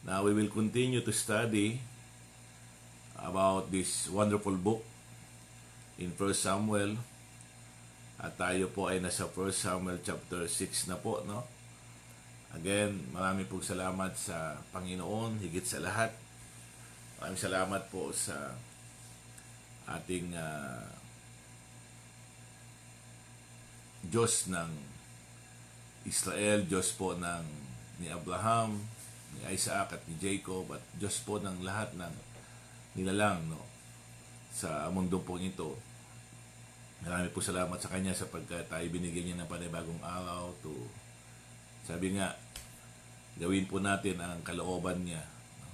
Now we will continue to study about this wonderful book in 1 Samuel. At tayo po ay nasa 1 Samuel chapter 6 na po, no? Again, marami pong salamat sa Panginoon, higit sa lahat. Maraming salamat po sa ating Diyos ng Israel, Diyos po ni Abraham, ni Isaac at ni Jacob, at Diyos po ng lahat ng nilalang, no, sa mundo po ito. Marami po salamat sa Kanya sapagkat tayo binigyan niya ng panibagong araw to, sabi nga, gawin po natin ang kalooban niya. No?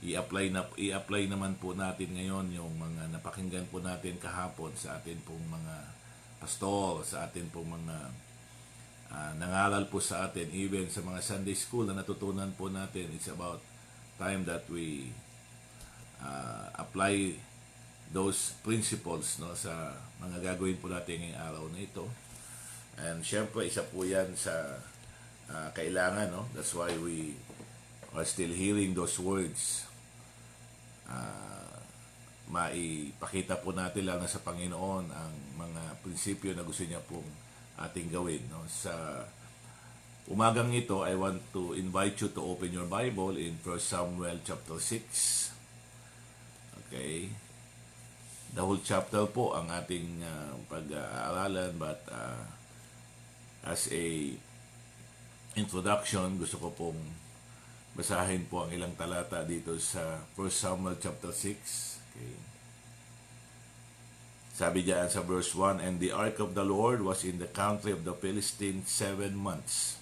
I-apply naman po natin ngayon yung mga napakinggan po natin kahapon sa atin pong mga pastor, sa atin pong mga nangaral po sa atin, even sa mga Sunday school na natutunan po natin. It's about time that we apply those principles, no, sa mga gagawin po natin ngayong araw na ito. And syempre, isa po yan sa kailangan, no? That's why we are still hearing those words. Maipakita po natin lang na sa Panginoon ang mga prinsipyo na gusto niya pong ating gawin, no? Sa umagang ito, I want to invite you to open your Bible in 1 Samuel chapter 6. Okay? The whole chapter po ang ating pag-aaralan, but as a introduction, gusto ko pong basahin po ang ilang talata dito sa 1 Samuel chapter 6. Okay. Sabi diyan sa verse 1, "And the ark of the Lord was in the country of the Philistines 7 months.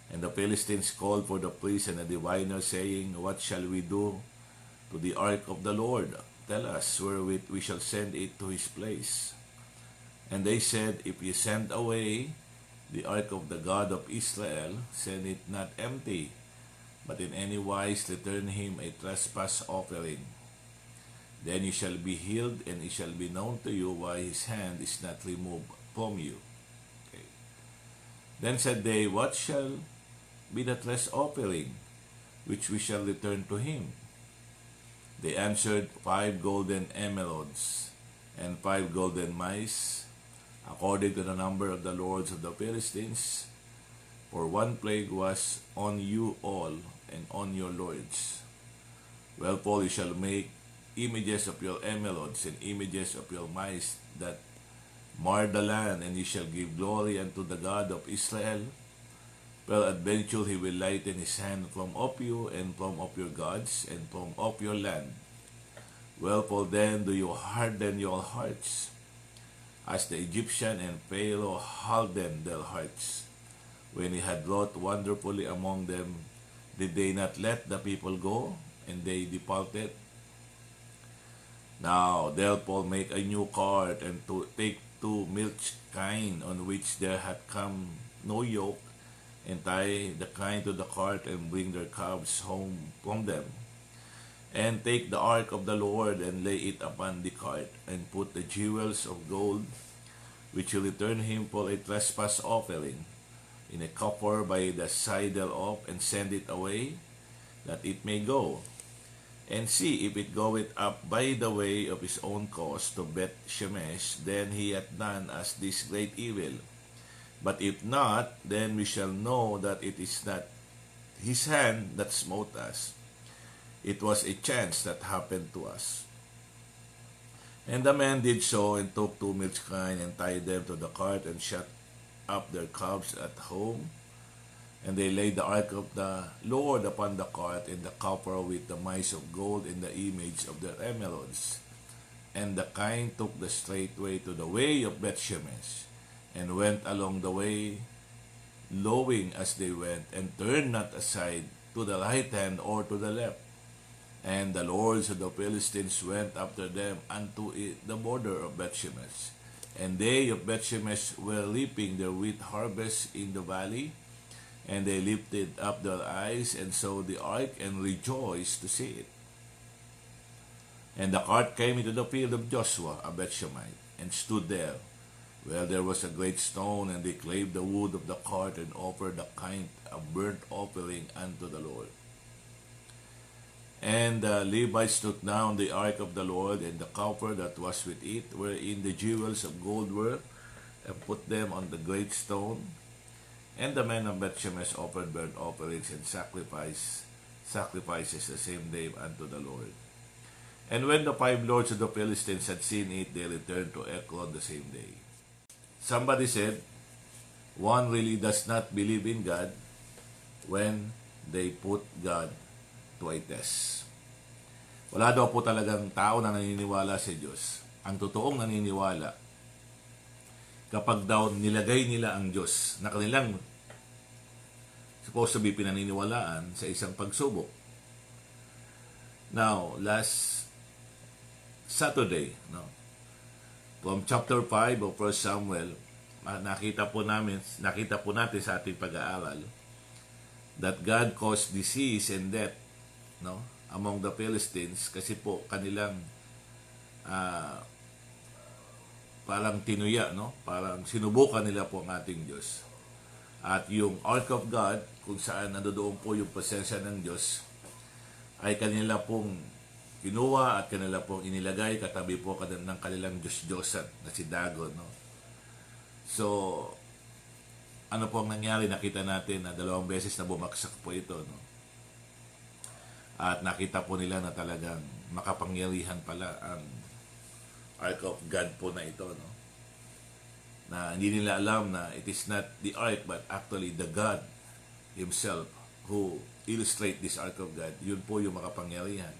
And the Philistines called for the priests and the diviners, saying, What shall we do to the ark of the Lord? Tell us wherewith we shall send it to his place. And they said, If ye send away the ark of the God of Israel, send it not empty, but in any wise return him a trespass offering. Then you shall be healed, and it shall be known to you why his hand is not removed from you." Okay. Then said they, "What shall be the trespass offering, which we shall return to him?" They answered, 5 golden emeralds, and 5 golden mice, according to the number of the lords of the Philistines. For one plague was on you all, and on your lords. Wherefore you shall make images of your emeralds and images of your mice that mar the land, and ye shall give glory unto the God of Israel. Peradventure he will lighten his hand from off you, and from off your gods, and from off your land. Wherefore then do you harden your hearts, as the Egyptian and Pharaoh hardened their hearts? When he had wrought wonderfully among them, did they not let the people go, and they departed? Now therefore make a new cart, and to take 2 milch kine, on which there hath come no yoke, and tie the kine to the cart, and bring their calves home from them. And take the ark of the Lord, and lay it upon the cart, and put the jewels of gold, which you return him for a trespass offering, in a copper by the side thereof, and send it away, that it may go. And see, if it goeth up by the way of his own cause to Beth-Shemesh, then he hath done us this great evil. But if not, then we shall know that it is not his hand that smote us. It was a chance that happened to us. And the men did so, and took 2 milch kine, and tied them to the cart, and shut up their calves at home. And they laid the ark of the Lord upon the cart, and the copper with the mice of gold, in the image of their emeralds. And the kine took the straight way to the way of Beth-Shemesh, and went along the way, lowing as they went, and turned not aside to the right hand or to the left. And the lords of the Philistines went after them unto the border of Beth-Shemesh. And they of Beth-Shemesh were reaping their wheat harvest in the valley, and they lifted up their eyes, and saw the ark, and rejoiced to see it. And the cart came into the field of Joshua, a Bethshemite, and stood there, where there was a great stone, and they clave the wood of the cart, and offered the kind of burnt offering unto the Lord. And the Levites took down the ark of the Lord and the coffer that was with it, wherein the jewels of gold were, and put them on the great stone. And the men of Bethshemesh offered burnt offerings and sacrifices the same day unto the Lord. And when the 5 lords of the Philistines had seen it, they returned to Ekron the same day. Somebody said, one really does not believe in God when they put God to a test. Wala daw po talagang tao na naniniwala sa Diyos. Ang totoong naniniwala, kapag daw nilagay nila ang Diyos na kanilang supposed to be pinaniniwalaan sa isang pagsubok. Now, last Saturday, from chapter 5 of 1 Samuel, nakita po natin sa ating pag-aaral that God caused disease and death among the Philistines kasi po kanilang parang tinuya, parang sinubukan nila po ang ating Diyos. At yung Ark of God, kung saan nandoon po yung presensya ng Diyos, ay kanila pong kinuha at kanila pong inilagay katabi po ng kanilang Diyos-Diyosan na si Dagon. So, ano po ang nangyari? Nakita natin na 2 beses na bumaksak po ito. At nakita po nila na talagang makapangyarihan pala ang Ark of God po na ito. Na hindi nila alam na it is not the Ark but actually the God Himself who illustrate this Ark of God. Yun po yung makapangyarihan.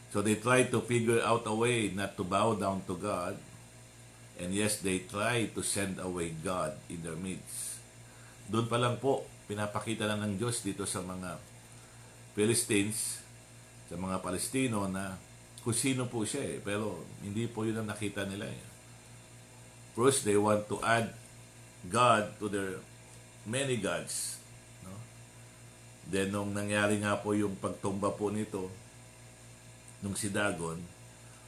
So they tried to figure out a way not to bow down to God. And yes, they tried to send away God in their midst. Doon pa lang po, pinapakita na ng Diyos dito sa mga Philistines, sa mga Palestino na kung sino po siya pero hindi po yun ang nakita nila First, they want to add God to their many gods. Then, nung nangyari nga po yung pagtumba po nito, nung si Dagon,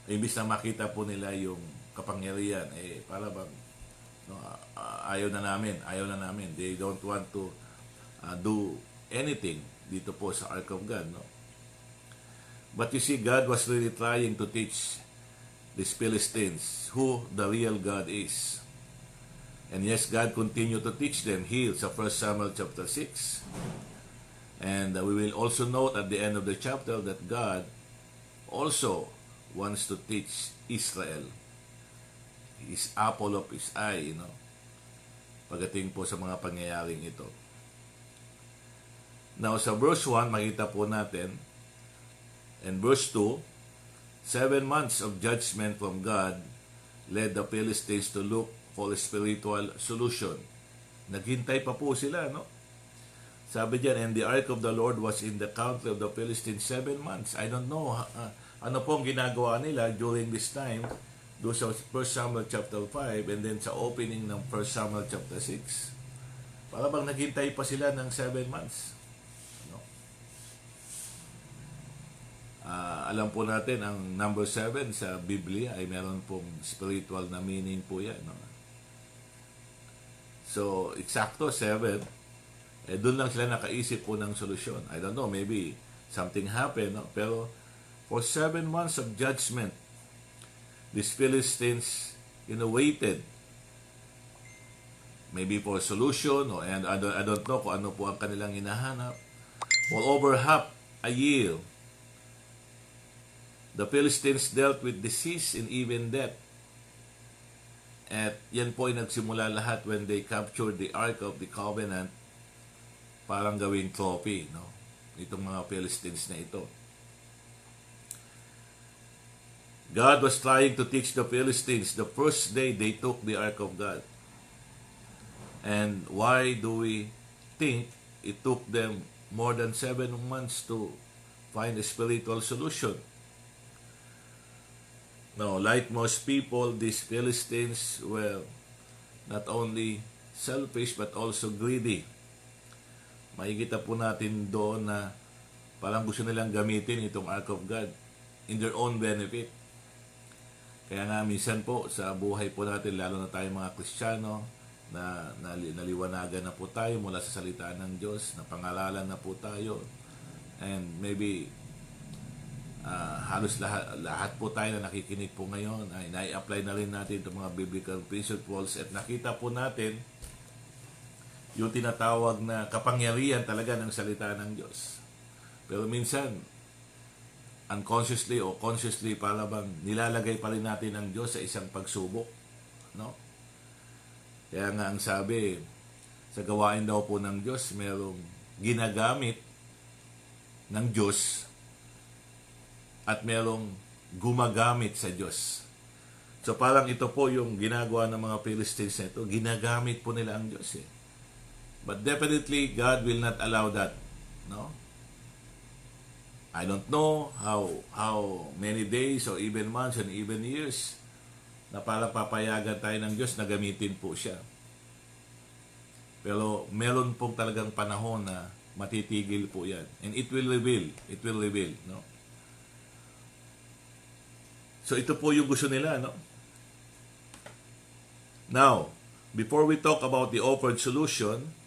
imbis na makita po nila yung kapangyarihan, para bang ayaw na namin. They don't want to do anything dito po sa Ark of God. But you see, God was really trying to teach these Philistines who the real God is. And yes, God continued to teach them here sa 1 Samuel chapter 6. And we will also note at the end of the chapter that God also wants to teach Israel. His apple of His eye, pagdating po sa mga pangyayaring ito. Now, sa verse 1, makita po natin, and verse 2, 7 months of judgment from God led the Philistines to look for a spiritual solution. Naghintay pa po sila, Sabi diyan, and the ark of the Lord was in the country of the Philistines 7 months. I don't know ano pong ginagawa nila during this time, do sa 1 Samuel chapter 5 and then sa opening ng 1 Samuel chapter 6. Para bang naghintay pa sila ng 7 months. Alam po natin, ang number 7 sa Biblia ay meron pong spiritual na meaning po yan. So, eksakto 7, doon lang sila nakaisip po ng solusyon. I don't know, maybe something happened, pero for 7 months of judgment, these Philistines, waited. Maybe for a solution, and I don't know kung ano po ang kanilang hinahanap. For over half a year, the Philistines dealt with disease and even death. At yan po ay nagsimula lahat when they captured the Ark of the Covenant, parang gawing trophy, itong mga Philistines na ito. God was trying to teach the Philistines the first day they took the Ark of God. And why do we think it took them more than 7 months to find a spiritual solution? No, like most people, these Philistines were not only selfish but also greedy. Makikita po natin doon na parang gusto nilang gamitin itong Ark of God in their own benefit. Kaya nga minsan po sa buhay po natin, lalo na tayong mga Kristiyano, na naliwanagan na po tayo mula sa salita ng Diyos, na pangalalan na po tayo, and maybe Halos lahat po tayo na nakikinig po ngayon ay nai-apply na rin natin itong mga biblical principles at nakita po natin yung tinatawag na kapangyarihan talaga ng salita ng Diyos. Pero minsan, unconsciously o consciously, para bang nilalagay pa rin natin ang Diyos sa isang pagsubok. No? Kaya nga ang sabi, sa gawain daw po ng Diyos, merong ginagamit ng Diyos at merong gumagamit sa Diyos. So parang ito po yung ginagawa ng mga Philistines na ito, ginagamit po nila ang Diyos eh. But definitely, God will not allow that. No? I don't know how many days or even months and even years na para papayagan tayo ng Diyos na gamitin po siya. Pero meron pong talagang panahon na matitigil po yan. And it will reveal. It will reveal. No? So ito po yung gusto nila. No? Now, before we talk about the offered solution,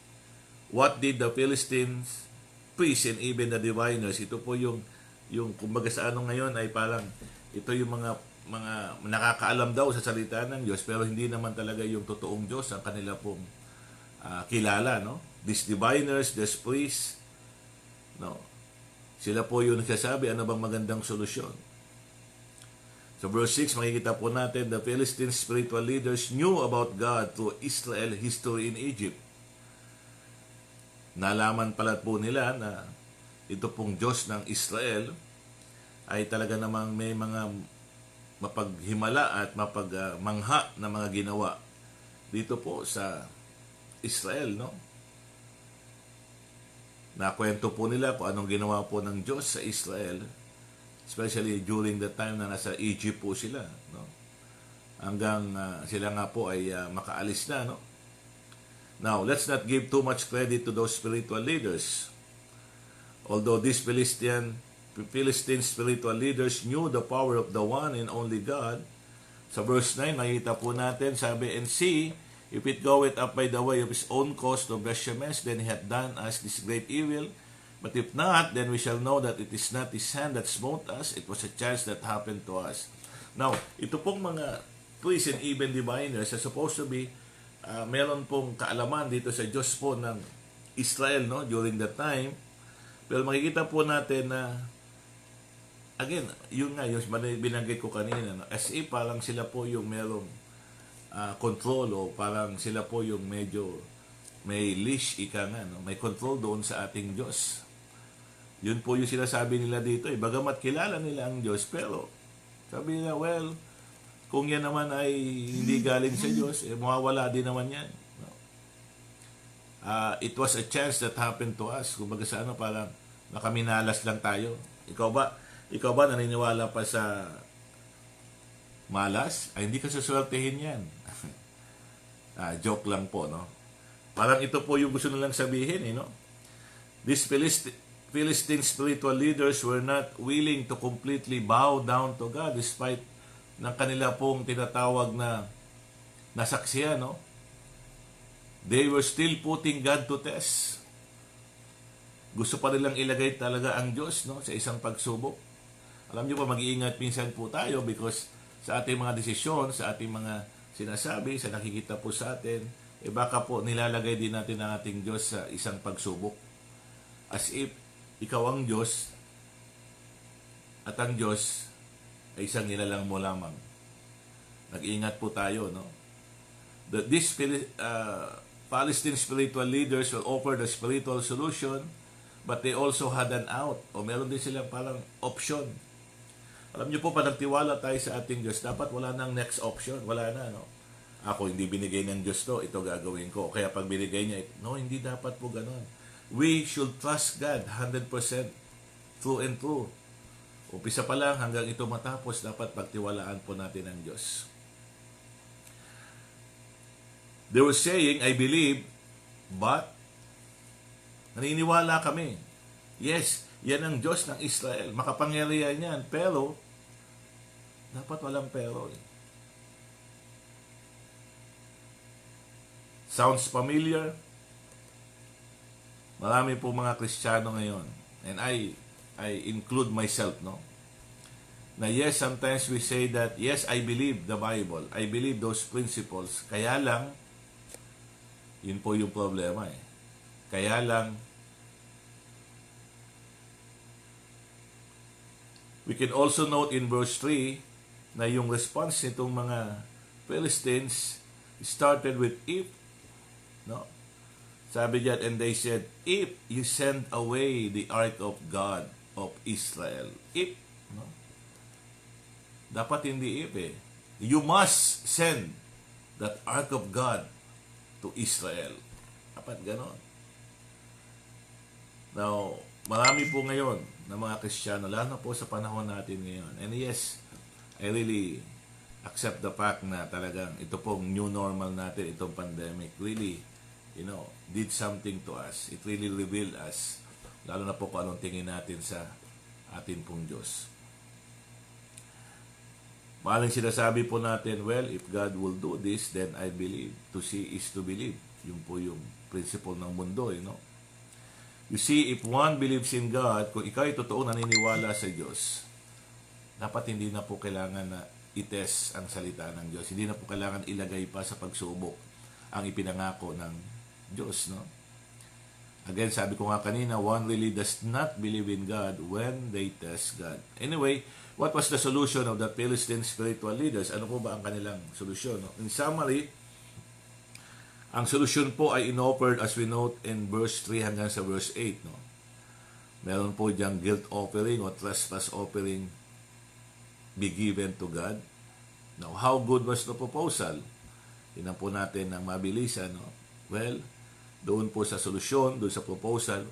what did the Philistines, priests, and even the diviners, ito po yung kumbaga sa ano ngayon ay parang ito yung mga nakakaalam daw sa salita ng Diyos pero hindi naman talaga yung totoong Diyos ang kanila pong kilala, no? These diviners, these priests, no? Sila po yung nagsasabi ano bang magandang solusyon. So verse 6, makikita po natin, the Philistine spiritual leaders knew about God through Israel history in Egypt. Nalaman pala po nila na ito pong Diyos ng Israel ay talaga namang may mga mapaghimala at mapagmangha na mga ginawa dito po sa Israel, no? Nakwento po nila kung anong ginawa po ng Diyos sa Israel, especially during the time na nasa Egypt po sila, no? Hanggang sila nga po ay makaalis na, no? Now, let's not give too much credit to those spiritual leaders. Although these Philistine spiritual leaders knew the power of the one and only God, sa verse 9, makita po natin, sabi, and see, if it goeth up by the way of his own cause to Beshemesh, then he hath done us this great evil. But if not, then we shall know that it is not his hand that smote us, it was a chance that happened to us. Now, ito pong mga priests and even diviners are supposed to be meron pong kaalaman dito sa Diyos po ng Israel, no, during that time. Pero makikita po natin na again, yun nga, yung binanggit ko kanina, no, as if parang sila po yung merong control o parang sila po yung medyo may leash, ika nga, no, may control doon sa ating Diyos. Yun po yung sinasabi nila dito. Bagamat kilala nila ang Diyos, pero sabi nila, well, kung yan naman ay hindi galing sa Diyos, mawawala din naman yan. No? It was a chance that happened to us. Kumbaga sa ano, parang nakaminalas lang tayo. Ikaw ba naniniwala pa sa malas? Ay, hindi ka suswertehin yan. Joke lang po, no? Parang ito po yung gusto nilang sabihin, no? These Philistine spiritual leaders were not willing to completely bow down to God despite ng kanila pong tinatawag na nasaksiyan, no? They were still putting God to test. Gusto pa nilang ilagay talaga ang Diyos, no, sa isang pagsubok. Alam niyo po, mag-iingat minsan po tayo because sa ating mga desisyon, sa ating mga sinasabi, sa nakikita po sa atin, baka po nilalagay din natin ang ating Diyos sa isang pagsubok. As if ikaw ang Diyos at ang Diyos ay isang nilalang mo lamang. Nag-iingat po tayo, no? These Palestine spiritual leaders will offer the spiritual solution, but they also had an out. O meron din silang parang option. Alam niyo po, pag nagtiwala tayo sa ating Diyos, dapat wala nang next option. Wala na, no? Ako, hindi binigay ng Diyos to, ito gagawin ko. Kaya pag binigay niya, no, hindi dapat po ganon. We should trust God 100% through and through. Umpisa pa lang hanggang ito matapos, dapat pagtiwalaan po natin ang Diyos. They were saying, I believe, but naniniwala kami. Yes, yan ang Diyos ng Israel. Makapangyarihan yan. Pero, dapat walang pero. Sounds familiar? Marami po mga Kristiyano ngayon. And I include myself, no? Na yes, sometimes we say that, yes, I believe the Bible. I believe those principles. Kaya lang, yun po yung problema eh. Kaya lang, we can also note in verse 3 na yung response nitong mga Philistines started with if, no? Sabi diyan, and they said, if you send away the ark of God of Israel. If, no? Dapat hindi if eh. You must send that ark of God to Israel. Dapat ganon. Now, marami po ngayon na mga Kristiyano, lalo po sa panahon natin ngayon. And yes, I really accept the fact na talagang ito pong new normal natin, itong pandemic, really, did something to us. It really revealed us, lalo na po kung anong tingin natin sa atin pong Diyos. Maaaring sinasabi po natin, well, if God will do this, then I believe. To see is to believe. Yun po yung principle ng mundo, You see, if one believes in God, kung ikaw ay totoo naniniwala sa Diyos, dapat hindi na po kailangan na itest ang salita ng Diyos. Hindi na po kailangan ilagay pa sa pagsubok ang ipinangako ng Diyos, no? Again, sabi ko nga kanina, one really does not believe in God when they test God. Anyway, what was the solution of the Philistine spiritual leaders? Ano po ba ang kanilang solusyon? No? In summary, ang solusyon po ay inoffered as we note in verse 3 hanggang sa verse 8. No? Meron po diyang guilt offering o trespass offering be given to God. Now, how good was the proposal? Tingnan po natin ng mabilisan. No? Well, doon po sa solusyon, doon sa proposal,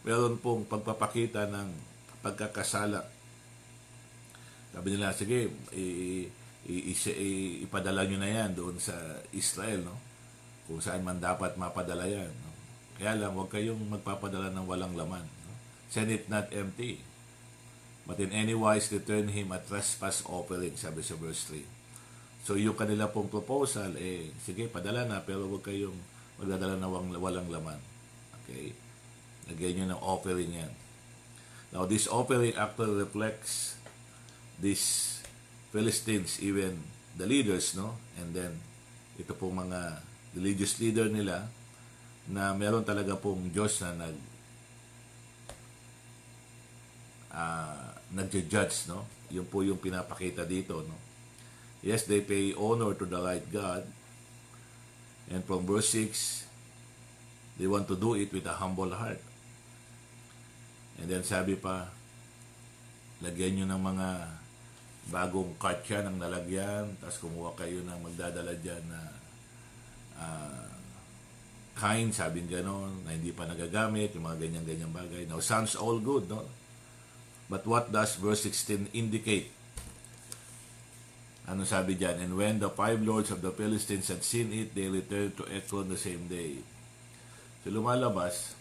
meron pong pagpapakita ng pagkakasala. Sabi nila, sige, ipadala nyo na yan doon sa Israel, no? Kung saan man dapat mapadala yan. No? Kaya lang, huwag kayong magpapadala ng walang laman. No? Send it not empty. But in any wise, return him a trespass offering, sabi sa verse 3. So yung kanila pong proposal, sige, padala na, pero huwag kayong magdadala ng walang laman. Okay? Lagyan nyo ng offering yan. Now, this offering actually reflects this Philistines, even the leaders, no? And then, ito pong mga religious leader nila na meron talaga pong Diyos na nagja-judge, no? Yun po yung pinapakita dito, no? Yes, they pay honor to the right God. And from verse 6, they want to do it with a humble heart. And then sabi pa, lagyan nyo ng mga bagong kartya ng lalagyan, tapos kumuha kayo ng magdadala dyan na kain, sabing gano'n, na hindi pa nagagamit, yung mga ganyan-ganyan bagay. Now, sounds all good, no? But what does verse 16 indicate? Ano sabi dyan? And when the 5 lords of the Philistines had seen it, they returned to Ekron the same day. So, lumalabas,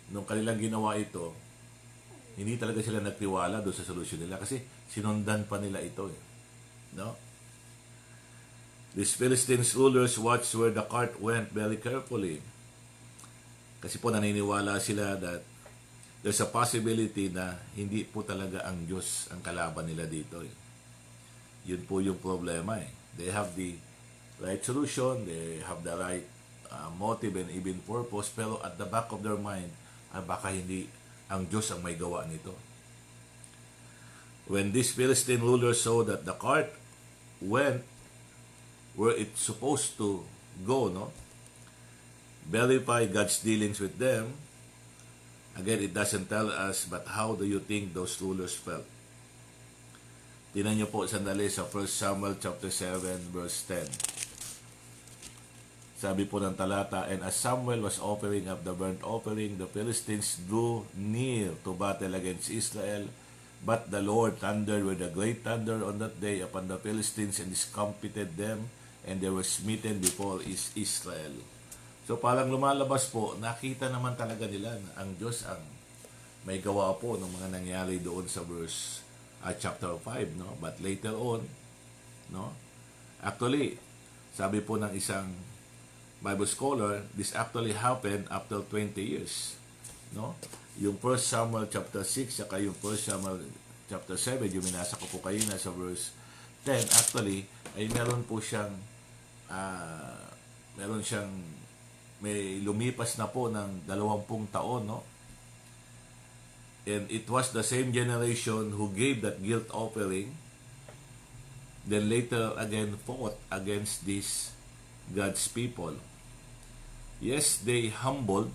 nung kanilang ginawa ito, hindi talaga sila nagtiwala doon sa solusyon nila kasi sinundan pa nila ito. No? These Philistines rulers watched where the cart went very carefully. Kasi po naniniwala sila that there's a possibility na hindi po talaga ang Diyos ang kalaban nila dito. Yun po yung problema. They have the right solution, they have the right motive and even purpose, pero at the back of their mind, baka hindi ang Diyos ang may gawa nito. When these Philistine rulers saw that the cart went where it's supposed to go, no? Verify God's dealings with them. Again, it doesn't tell us, but how do you think those rulers felt? Tingnan niyo po sandali sa 1 Samuel chapter 7 verse 10. Sabi po ng talata, and as Samuel was offering up the burnt offering, the Philistines drew near to battle against Israel. But the Lord thundered with a great thunder on that day upon the Philistines and discomfited them, and they were smitten before Israel. So parang lumalabas po, nakita naman talaga nila na ang Diyos ang may gawa po ng mga nangyari doon sa verse chapter 5, no? But later on, no? Actually, sabi po ng isang Bible scholar, this actually happened after 20 years. No? Yung 1 Samuel chapter 6 saka yung 1 Samuel chapter 7, yung minasa ko po kayo na sa verse 10, actually, ay ah, meron siyang, may lumipas na po ng 20 taon, no? And it was the same generation who gave that guilt offering, then later again fought against these God's people. Yes, they humbled,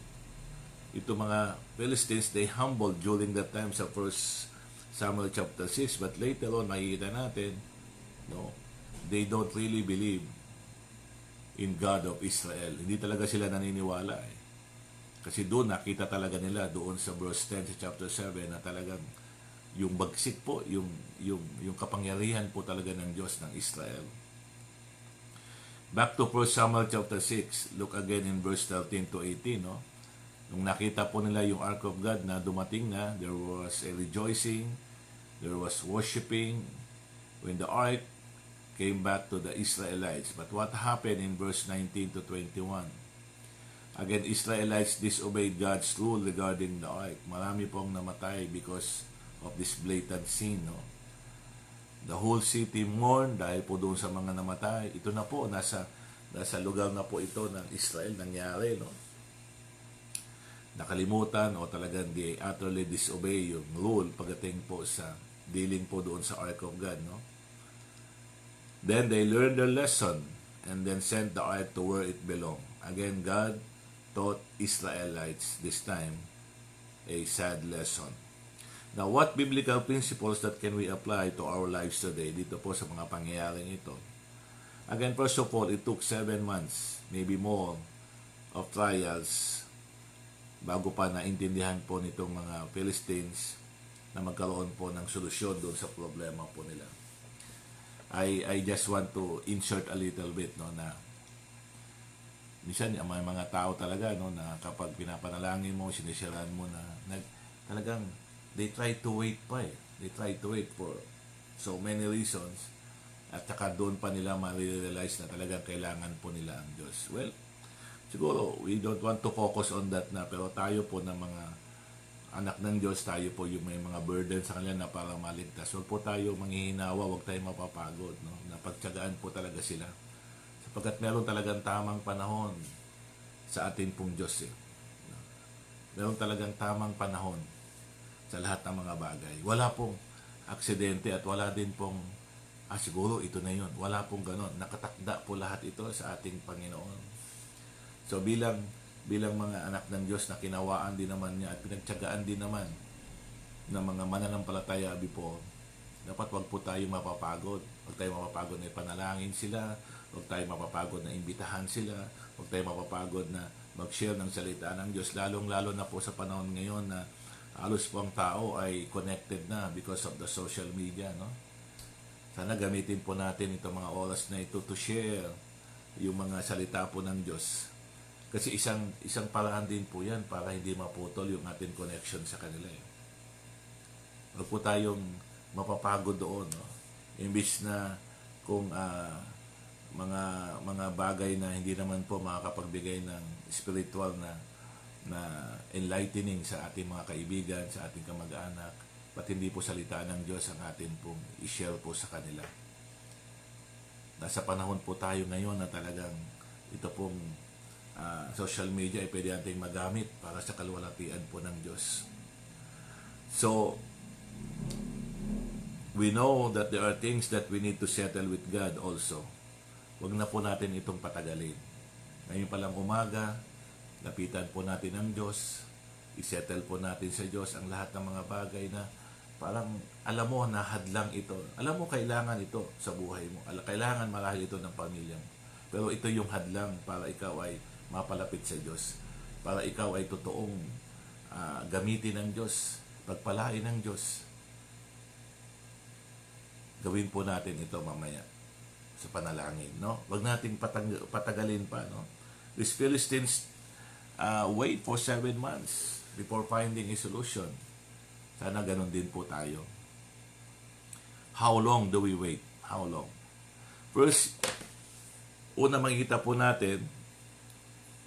ito mga Philistines, they humbled during that time sa 1 Samuel chapter 6, but later on, makikita natin, no, they don't really believe in God of Israel. Hindi talaga sila naniniwala eh. Kasi doon nakita talaga nila doon sa verse 10 sa chapter 7 na talagang yung bagsik po, yung kapangyarihan po talaga ng Diyos ng Israel. Back to 1 Samuel chapter 6, look again in verse 13 to 18, no? Nung nakita po nila yung Ark of God na dumating na, there was a rejoicing, there was worshiping when the Ark came back to the Israelites. But what happened in verse 19 to 21? Again, Israelites disobeyed God's rule regarding the Ark. Marami pong namatay because of this blatant sin, no? The whole city mourned dahil po doon sa mga namatay. Ito na po, nasa lugar na po ito ng Israel nangyari, no? Nakalimutan o talagang they utterly disobey yung rule pagdating po sa dealing po doon sa Ark of God, no? Then they learned their lesson and then sent the ark to where it belonged. Again, God taught Israelites this time a sad lesson. Now, what biblical principles that can we apply to our lives today dito po sa mga pangyayaring ito? Again, first of all, it took 7 months, maybe more, of trials bago pa naintindihan po nitong mga Philistines na magkaroon po ng solusyon doon sa problema po nila. I just want to insert a little bit, no, na minsan may mga tao talaga, no, na kapag pinapanalangin mo, sinisiraan mo na talagang they try to wait pa eh. They try to wait for so many reasons at saka doon pa nila ma-realize na talagang kailangan po nila ang Diyos. Well, siguro we don't want to focus on that na, pero tayo po na mga anak ng Diyos, tayo po yung may mga burden sa kanila na para maligtas. Huwag po tayo manghihinawa, huwag tayo mapapagod, no? Napagtyagaan po talaga sila. Sapagkat meron talagang tamang panahon sa ating pong Diyos eh. Meron talagang tamang panahon sa lahat ng mga bagay. Wala pong aksidente at wala din pong, siguro ito na yun. Wala pong ganon. Nakatakda po lahat ito sa ating Panginoon. So bilang mga anak ng Diyos na kinawaan din naman niya at pinagtyagaan din naman ng mga mananampalataya before, dapat wag po tayo mapapagod. Wag tayo mapapagod na ipanalangin sila, wag tayo mapapagod na imbitahan sila, wag tayo mapapagod na mag-share ng salita ng Diyos, lalong-lalo na po sa panahon ngayon na halos po ang tao ay connected na because of the social media, no? Sana gamitin po natin itong mga oras na ito to share yung mga salita po ng Diyos. Kasi isang paraan din po yan para hindi maputol yung ating connection sa kanila eh. Huwag po tayong mapapagod doon, no? Imbis na kung mga bagay na hindi naman po makakapagbigay ng spiritual na enlightening sa ating mga kaibigan, sa ating kamag-anak, ba't hindi po salita ng Diyos ang atin pong i-share po sa kanila. Nasa panahon po tayo ngayon na talagang ito pong social media ay pwede nating magamit para sa kaluwalhatian po ng Diyos. So, we know that there are things that we need to settle with God also. Huwag na po natin itong patagalin. Ngayon palang umaga, lapitan po natin ang Diyos, isettle po natin sa Diyos ang lahat ng mga bagay na parang alam mo na hadlang ito. Alam mo kailangan ito sa buhay mo. Kailangan marahil ito ng pamilya mo. Pero ito yung hadlang para ikaw ay mapalapit sa Diyos. Para ikaw ay totoong gamitin ng Diyos, pagpalain ng Diyos. Gawin po natin ito mamaya sa panalangin, no? Wag nating patagalin pa, no? These Philistines wait for 7 months before finding a solution. Sana ganun din po tayo. How long do we wait? How long? First, una makikita po natin,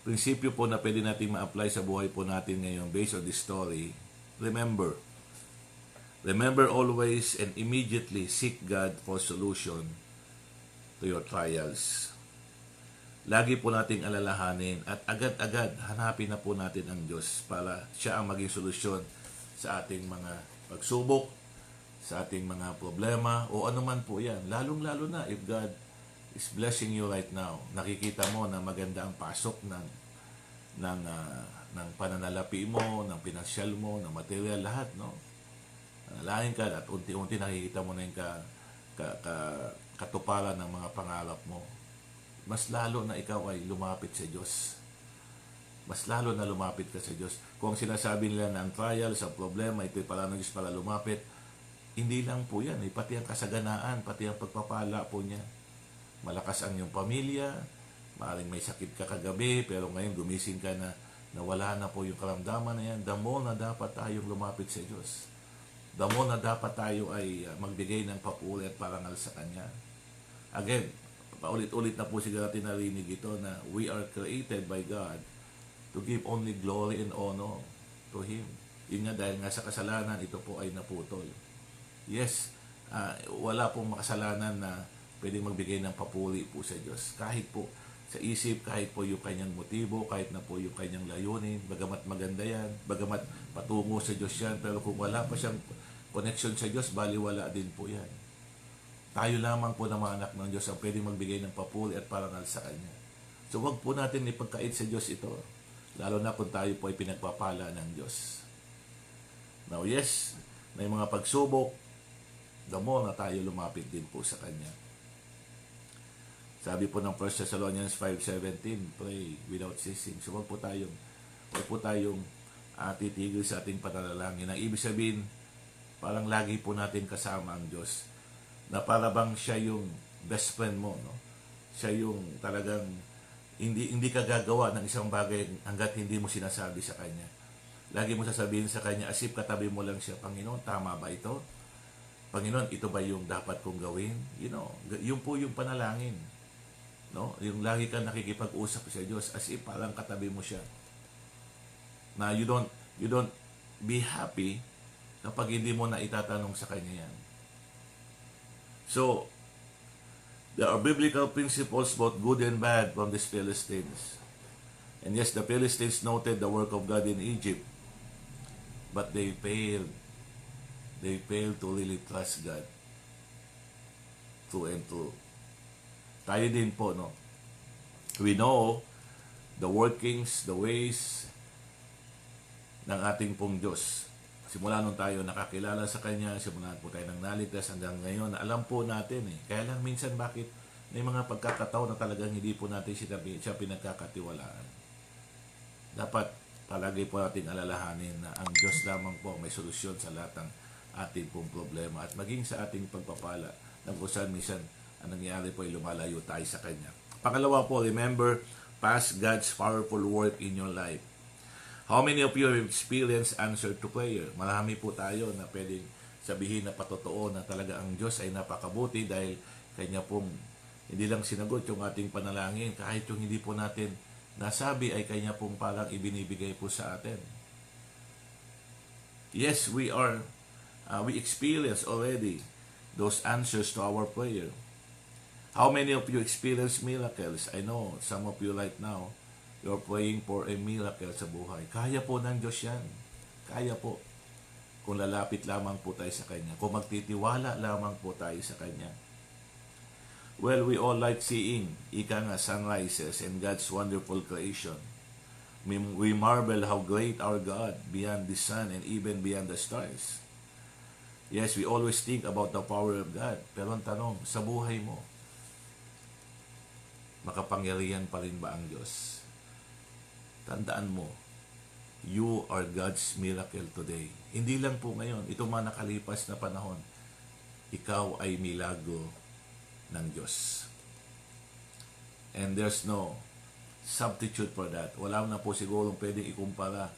prinsipyo po na pwede natin ma-apply sa buhay po natin ngayon based on this story. Remember, Remember always and immediately seek God for solution to your trials. Lagi po nating alalahanin at agad-agad hanapin na po natin ang Diyos para siya ang maging solusyon sa ating mga pagsubok, sa ating mga problema o anuman po yan. Lalong-lalo na if God is blessing you right now. Nakikita mo na maganda ang pasok ng pananalapi mo, ng pinansyal mo, ng material, lahat, no? Nalangin ka at unti-unti nakikita mo na yung katuparan ng mga pangarap mo. Mas lalo na ikaw ay lumapit sa Diyos. Mas lalo na lumapit ka sa Diyos. Kung sinasabi nila na ang trial, sa problema, ito'y pala ng Diyos para lumapit, hindi lang po yan. Pati ang kasaganaan, pati ang pagpapala po niya. Malakas ang iyong pamilya, maaaring may sakit ka kagabi, pero ngayon gumising ka na wala na po yung karamdaman na yan. The more na dapat tayong lumapit sa Diyos. The more na dapat tayo ay magbigay ng papuri at parangal sa Kanya. Again, paulit-ulit na po siguro natin narinig ito na we are created by God to give only glory and honor to Him. Yun nga, dahil nga sa kasalanan, ito po ay naputol. Yes, wala pong makasalanan na pwedeng magbigay ng papuri po sa Diyos. Kahit po sa isip, kahit po yung kanyang motibo, kahit na po yung kanyang layunin, bagamat maganda yan, bagamat patungo sa Diyos yan, pero kung wala pa siyang connection sa Diyos, baliwala din po yan. Tayo lamang po na mga anak ng Diyos ang pwedeng magbigay ng papuri at parangal sa Kanya. So wag po natin ipagkait sa Diyos ito, lalo na kung tayo po ay pinagpapala ng Diyos. Now yes, may mga pagsubok, the more na tayo lumapit din po sa Kanya. Sabi po ng 1 Thessalonians 5:17, pray without ceasing. So wag po tayong titigil sa ating panalangin. Ang ibig sabihin, parang lagi po natin kasama ang Diyos. Na para bang siya yung best friend mo, no? Siya yung talagang hindi ka gagawa ng isang bagay hanggat hindi mo sinasabi sa Kanya. Lagi mo sasabihin sa Kanya, as if katabi mo lang siya, Panginoon, tama ba ito? Panginoon, ito ba yung dapat kong gawin? You know, yun po yung panalangin. No? Yung lagi ka nakikipag-usap sa Diyos, as if parang katabi mo siya. Na you don't be happy kapag hindi mo na itatanong sa Kanya yan. So, there are biblical principles both good and bad from these Philistines. And yes, the Philistines noted the work of God in Egypt, but they failed. They failed to really trust God through and through. Tayo din po, no? We know the workings, the ways ng ating pong Diyos. Simula nung tayo nakakilala sa Kanya, simula po tayo nang naligtas hanggang ngayon, alam po natin eh. Kaya lang minsan bakit may mga pagkakataon na talagang hindi po natin siya pinagkakatiwalaan. Dapat palagi po natin alalahanin na ang Diyos lamang po may solusyon sa lahat ng ating pong problema at maging sa ating pagpapala ng kung saan minsan ang nangyari po ay lumalayo tayo sa Kanya. Pangalawa po, remember, past God's powerful work in your life. How many of you have experienced answer to prayer? Marami po tayo na pwedeng sabihin na patotoo na talaga ang Diyos ay napakabuti dahil Kanya pong hindi lang sinagot yung ating panalangin, kahit yung hindi po natin nasabi ay Kanya pong parang ibinibigay po sa atin. Yes, we experience already those answers to our prayer. How many of you experience miracles? I know some of you right now, you're praying for a miracle sa buhay. Kaya po ng Diyos yan. Kaya po. Kung lalapit lamang po tayo sa Kanya. Kung magtitiwala lamang po tayo sa Kanya. Well, we all like seeing sunrises and God's wonderful creation. We marvel how great our God beyond the sun and even beyond the stars. Yes, we always think about the power of God. Pero ang tanong, sa buhay mo, makapangyarihan pa rin ba ang Diyos? Tandaan mo, you are God's miracle today. Hindi lang po ngayon, ito mga nakalipas na panahon, ikaw ay milagro ng Diyos. And there's no substitute for that. Wala na po sigurong pwedeng ikumpara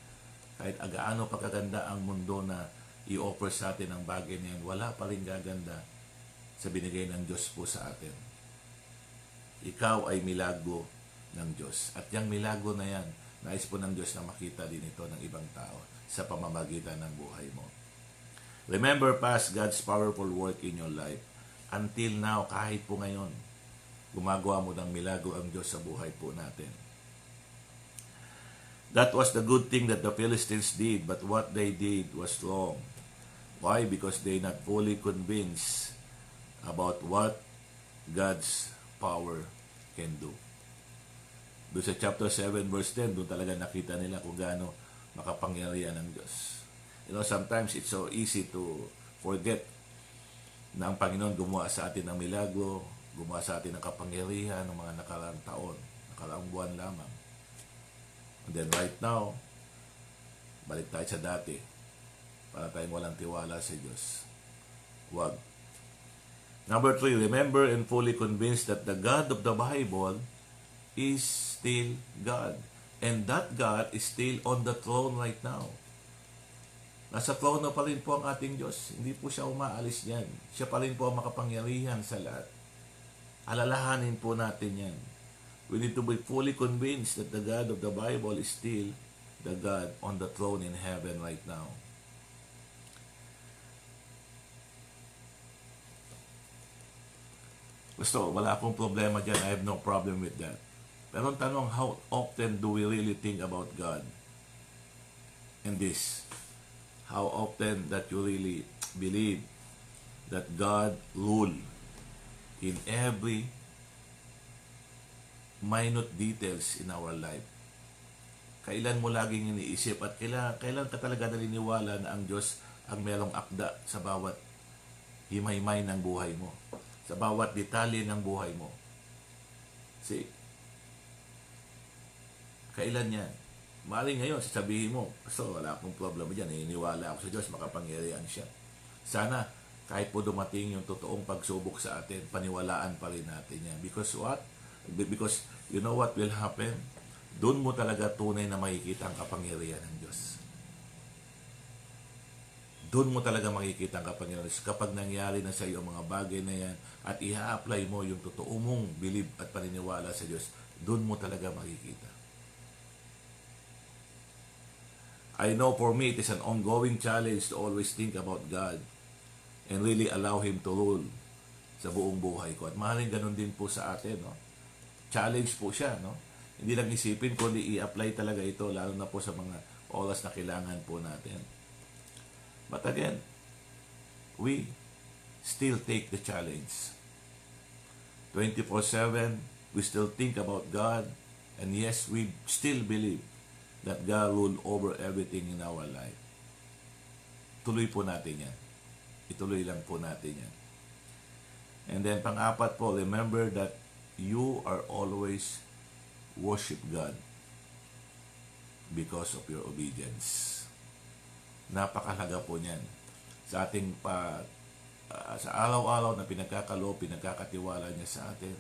kahit agaano pa kaganda ang mundo na i-offer sa atin ang bagay na yan. Wala pa rin gaganda sa binigay ng Diyos po sa atin. Ikaw ay milagro ng Diyos. At yung milagro na yan, nais po ng Diyos na makita din ito ng ibang tao sa pamamagitan ng buhay mo. Remember past God's powerful work in your life. Until now, kahit po ngayon, gumagawa mo ng milagro ang Diyos sa buhay po natin. That was the good thing that the Philistines did, but what they did was wrong. Why? Because they not fully convinced about what God's power can do. Doon sa chapter 7 verse 10, doon talaga nakita nila kung gaano makapangyarihan ng Diyos. You know, sometimes it's so easy to forget na ang Panginoon gumawa sa atin ng milagro, gumawa sa atin ng kapangyarihan ng mga nakaraang taon, nakaraang buwan lamang. And then right now, balik tayo sa dati para tayong walang tiwala sa Diyos. Huwag. Number 3, remember and fully convinced that the God of the Bible is still God. And that God is still on the throne right now. Nasa throne na pa rin po ang ating Diyos. Hindi po siya umaalis yan. Siya pa rin po ang makapangyarihan sa lahat. Alalahanin po natin yan. We need to be fully convinced that the God of the Bible is still the God on the throne in heaven right now. Gusto, wala akong problema dyan. I have no problem with that. Pero ang tanong, how often do we really think about God? And this, how often that you really believe that God rule in every minute details in our life? Kailan mo laging iniisip at kailan ka talaga naniniwala na ang Diyos ang merong akda sa bawat himay-may ng buhay mo, sa bawat detalye ng buhay mo? See? Kailan yan? Maaaring ngayon, sasabihin mo, so wala akong problema dyan, naniniwala ako sa Diyos, makapangyarihan siya. Sana, kahit po dumating yung totoong pagsubok sa atin, paniwalaan pa rin natin yan. Because what? Because you know what will happen? Doon mo talaga tunay na makikita ang kapangyarihan ng Diyos. Doon mo talaga makikita ang kapangyarihan ng Diyos. Kapag nangyari na sa iyo ang mga bagay na yan at i-apply mo yung totoo mong believe at paniniwala sa Diyos, doon mo talaga makikita. I know for me, it is an ongoing challenge to always think about God and really allow Him to rule sa buong buhay ko. At maaaring ganun din po sa atin, no? Challenge po siya, no? Hindi lang isipin, kundi i-apply talaga ito, lalo na po sa mga oras na kailangan po natin. But again, we still take the challenge. 24/7, we still think about God, and yes, we still believe that God rule over everything in our life. Tuloy po natin yan. Ituloy lang po natin yan. And then pang-apat po, remember that you are always worship God because of your obedience. Napakahalaga po niyan. Sa ating sa araw-araw na pinagkakatiwala niya sa atin,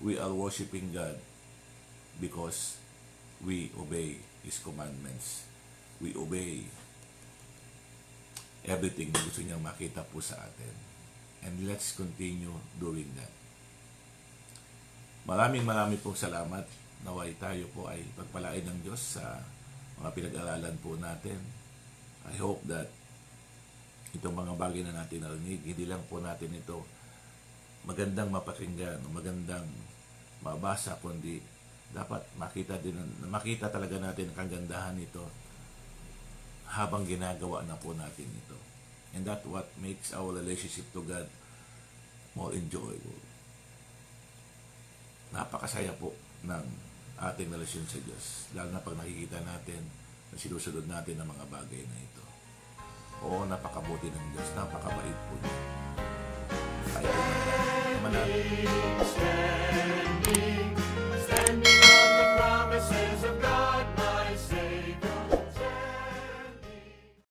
we are worshiping God because we obey His commandments. We obey everything na gusto niyang makita po sa atin. And let's continue doing that. Maraming pong salamat. Naway tayo po ay pagpalain ng Diyos sa mga pinag-aralan po natin. I hope that itong mga bagay na natin narinig, hindi lang po natin ito magandang mapakinggan o magandang mabasa, kundi dapat makita talaga natin ang kagandahan nito habang ginagawa na po natin ito. And that's what makes our relationship to God more enjoyable. Napakasaya po ng ating relasyon sa Diyos, lalo na pag nakikita natin na sinusunod natin ang mga bagay na ito. Oo, napakabuti ng Diyos, napakabait po niya. Tayo po naman.